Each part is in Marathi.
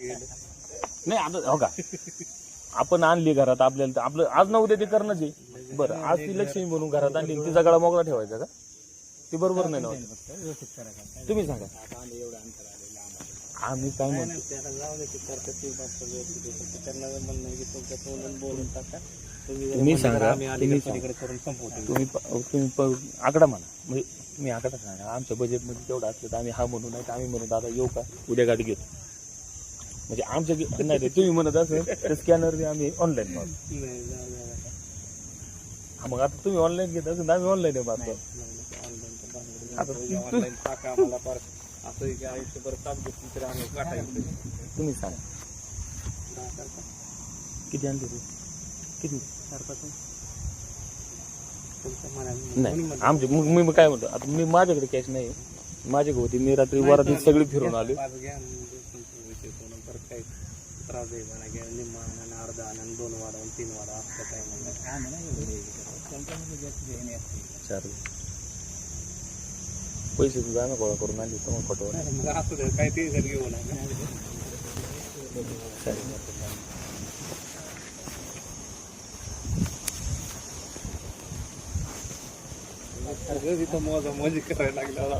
नाही आता हो का आपण आणली घरात आपल्याला आपलं आज ना उद्या ते करणंच आहे. बरं आज ती लक्ष्मी म्हणून घरात आणली तिचा गळा मोकळा ठेवायचा का? ते बरोबर नाही ना. तुम्ही सांगा आम्ही काय म्हणतो तुम्ही सांगा तुम्ही आकडा म्हणा म्हणजे तुम्ही आकडा सांगा आमच्या बजेटमध्ये तेवढं असलं तर आम्ही हा म्हणू नाही तर आम्ही म्हणू दादा येऊ का उद्या गाडी घेतो म्हणजे आमच्या नाही तुम्ही म्हणत असेल तर स्कॅनर आम्ही ऑनलाईन मागतो. मग आता तुम्ही ऑनलाईन घेत असेल तर आम्ही ऑनलाईन मागतो. तुम्ही सांगा किती आणले ते किती नाही आमचे मी काय म्हणतो आता मी माझ्याकडे कॅश नाही माझ्याकडे होती मी रात्री वरात सगळी फिरून आलो. पैसे सुद्धा आम्ही गोळा करून आणले तर मग फोटो काय ते घेऊ मजा करायला लागला.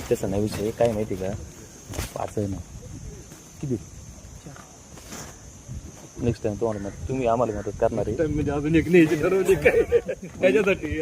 तसं नाही विषय काय माहिती का 5 आहे ना किती नेक्स्ट टाइम तुम्हाला तुम्ही आम्हाला मदत करणार आहे. अजून एक नाही ठरवली काय त्याच्यासाठी